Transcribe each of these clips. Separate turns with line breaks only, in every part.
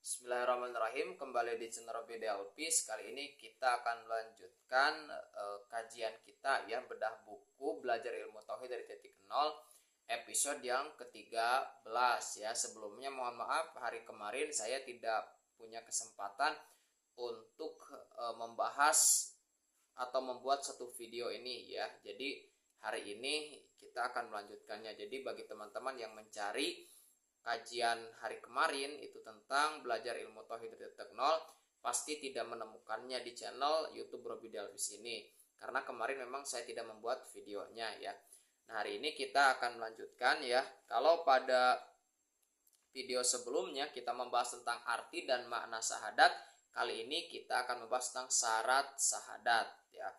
Bismillahirrahmanirrahim. Kembali di channel Robi Alpis. Kali ini kita akan melanjutkan kajian kita ya, bedah buku Belajar Ilmu Tauhid dari Titik Nol, episode yang ke-13 ya. Sebelumnya mohon maaf, hari kemarin saya tidak punya kesempatan untuk membahas atau membuat satu video ini ya. Jadi hari ini kita akan melanjutkannya. Jadi bagi teman-teman yang mencari kajian hari kemarin itu tentang belajar ilmu tauhid dari titik nol, pasti tidak menemukannya di channel YouTube Robi Alpis ini, karena kemarin memang saya tidak membuat videonya ya. Nah, hari ini kita akan melanjutkan ya. Kalau pada video sebelumnya kita membahas tentang arti dan makna syahadat, kali ini kita akan membahas tentang syarat syahadat ya.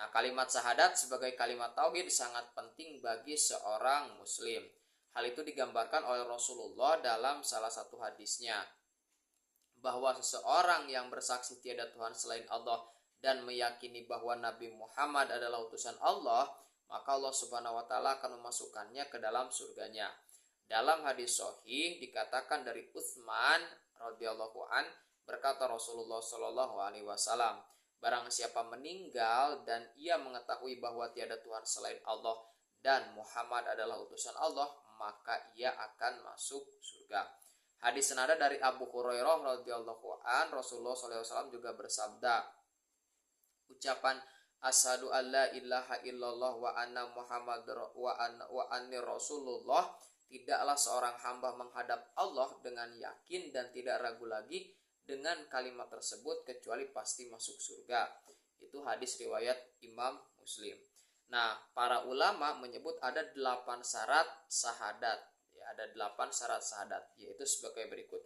Nah, kalimat syahadat sebagai kalimat tauhid sangat penting bagi seorang muslim. Hal itu digambarkan oleh Rasulullah dalam salah satu hadisnya, bahwa seseorang yang bersaksi tiada Tuhan selain Allah dan meyakini bahwa Nabi Muhammad adalah utusan Allah, maka Allah Subhanahu wa taala akan memasukkannya ke dalam surganya. Dalam hadis sahih dikatakan dari Utsman radhiyallahu an, berkata Rasulullah shallallahu alaihi wasallam, barang siapa meninggal dan ia mengetahui bahwa tiada Tuhan selain Allah dan Muhammad adalah utusan Allah, maka ia akan masuk surga. Hadis senada dari Abu Hurairah radhiyallahu an, Rasulullah SAW juga bersabda, ucapan asyhadu alla ilaha illallah wa anna muhammad wa anni rasulullah, tidaklah seorang hamba menghadap Allah dengan yakin dan tidak ragu lagi dengan kalimat tersebut kecuali pasti masuk surga. Itu hadis riwayat Imam Muslim. Nah, para ulama menyebut ada 8 syarat syahadat. Ya, ada 8 syarat syahadat, yaitu sebagai berikut.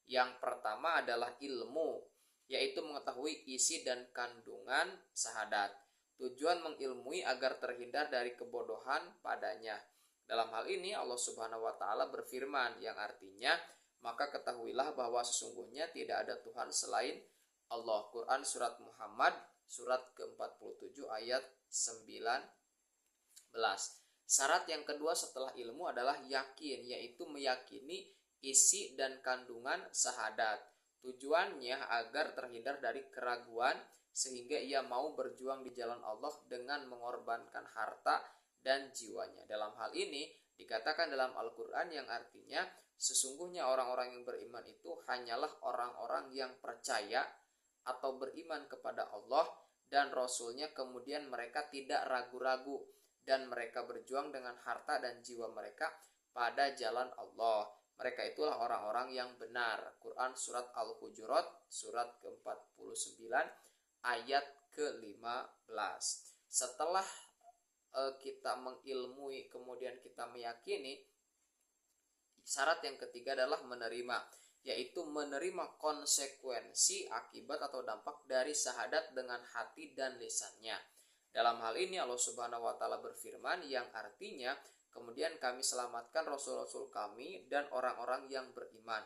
Yang pertama adalah ilmu, yaitu mengetahui isi dan kandungan syahadat. Tujuan mengilmui agar terhindar dari kebodohan padanya. Dalam hal ini Allah Subhanahu wa taala berfirman yang artinya, maka ketahuilah bahwa sesungguhnya tidak ada Tuhan selain Allah. Quran surat Muhammad surat ke-47 ayat 19. Syarat yang kedua setelah ilmu adalah yakin, yaitu meyakini isi dan kandungan syahadat. Tujuannya agar terhindar dari keraguan sehingga ia mau berjuang di jalan Allah dengan mengorbankan harta dan jiwanya. Dalam hal ini dikatakan dalam Al-Quran yang artinya sesungguhnya orang-orang yang beriman itu hanyalah orang-orang yang percaya atau beriman kepada Allah dan Rasulnya, kemudian mereka tidak ragu-ragu dan mereka berjuang dengan harta dan jiwa mereka pada jalan Allah. Mereka itulah orang-orang yang benar. Quran surat Al-Hujurat surat ke-49 ayat ke-15. Setelah kita mengilmui kemudian kita meyakini, syarat yang ketiga adalah menerima, yaitu menerima konsekuensi akibat atau dampak dari syahadat dengan hati dan lisannya. Dalam hal ini Allah Subhanahu wa taala berfirman yang artinya, kemudian kami selamatkan rasul-rasul kami dan orang-orang yang beriman.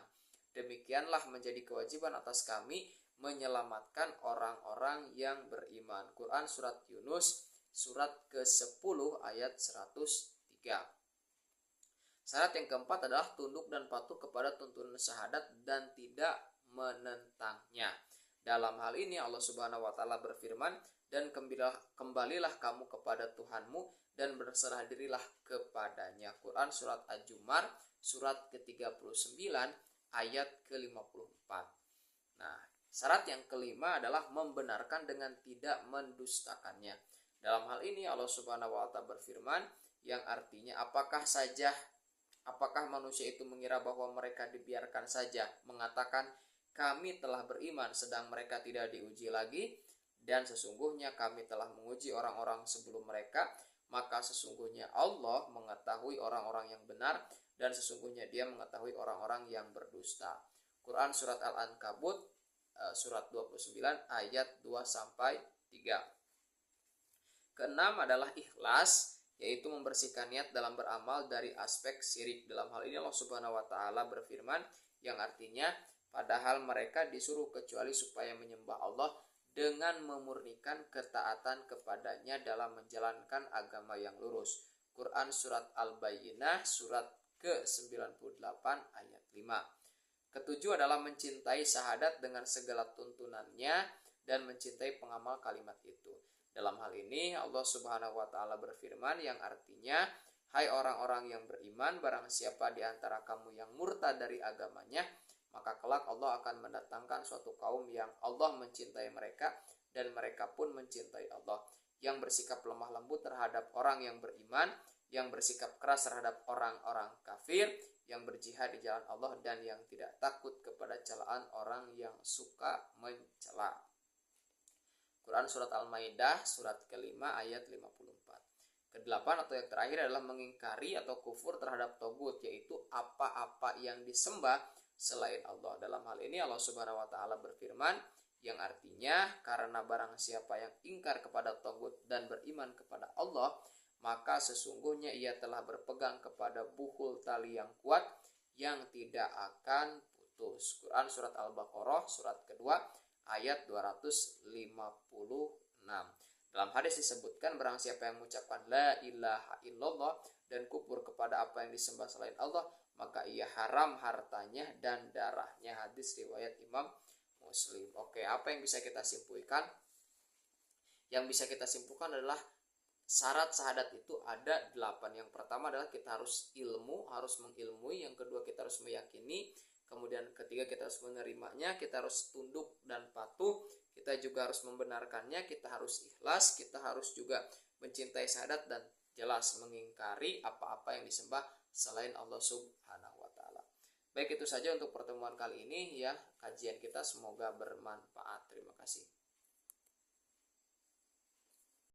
Demikianlah menjadi kewajiban atas kami menyelamatkan orang-orang yang beriman. Quran surat Yunus surat ke-10 ayat 103. Syarat yang keempat adalah tunduk dan patuh kepada tuntunan syahadat dan tidak menentangnya. Dalam hal ini Allah Subhanahu wa taala berfirman, dan kembalilah kamu kepada Tuhanmu dan berserah dirilah kepadanya. Quran surat Al-Jumar surat ke-39 ayat ke-54. Nah, syarat yang kelima adalah membenarkan dengan tidak mendustakannya. Dalam hal ini Allah Subhanahu wa taala berfirman yang artinya apakah manusia itu mengira bahwa mereka dibiarkan saja mengatakan kami telah beriman sedang mereka tidak diuji lagi, dan sesungguhnya kami telah menguji orang-orang sebelum mereka, maka sesungguhnya Allah mengetahui orang-orang yang benar dan sesungguhnya Dia mengetahui orang-orang yang berdusta. Quran surat Al-Ankabut surat 29 ayat 2 sampai 3. Keenam adalah ikhlas, yaitu membersihkan niat dalam beramal dari aspek syirik. Dalam hal ini Allah Subhanahu wa taala berfirman yang artinya, padahal mereka disuruh kecuali supaya menyembah Allah dengan memurnikan ketaatan kepadanya dalam menjalankan agama yang lurus. Quran surat Al-Bayyinah surat ke-98 ayat 5. Ketujuh adalah mencintai syahadat dengan segala tuntunannya dan mencintai pengamal kalimat itu. Dalam hal ini Allah Subhanahu wa taala berfirman yang artinya, hai orang-orang yang beriman, barang siapa di antara kamu yang murtad dari agamanya, maka kelak Allah akan mendatangkan suatu kaum yang Allah mencintai mereka dan mereka pun mencintai Allah, yang bersikap lemah lembut terhadap orang yang beriman, yang bersikap keras terhadap orang-orang kafir, yang berjihad di jalan Allah, dan yang tidak takut kepada celaan orang yang suka mencela. Quran Surat Al-Maidah surat kelima ayat 54. Kedelapan atau yang terakhir adalah mengingkari atau kufur terhadap togut, yaitu apa-apa yang disembah selain Allah. Dalam hal ini Allah Subhanahu wa taala berfirman yang artinya, karena barang siapa yang ingkar kepada togut dan beriman kepada Allah, maka sesungguhnya ia telah berpegang kepada buhul tali yang kuat yang tidak akan putus. Quran Surat Al-Baqarah surat kedua ayat 256. Dalam hadis disebutkan, barang siapa yang mengucapkan la ilaha illallah dan kufur kepada apa yang disembah selain Allah, maka ia haram hartanya dan darahnya. Hadis riwayat Imam Muslim. Oke, apa yang bisa kita simpulkan? Yang bisa kita simpulkan adalah syarat syahadat itu ada 8. Yang pertama adalah kita harus harus mengilmui. Yang kedua kita harus meyakini. Kemudian ketiga kita harus menerimanya, kita harus tunduk dan patuh. Kita juga harus membenarkannya, kita harus ikhlas, kita harus juga mencintai syahadat dan jelas mengingkari apa-apa yang disembah selain Allah Subhanahu wa taala. Baik, itu saja untuk pertemuan kali ini ya, kajian kita semoga bermanfaat. Terima kasih.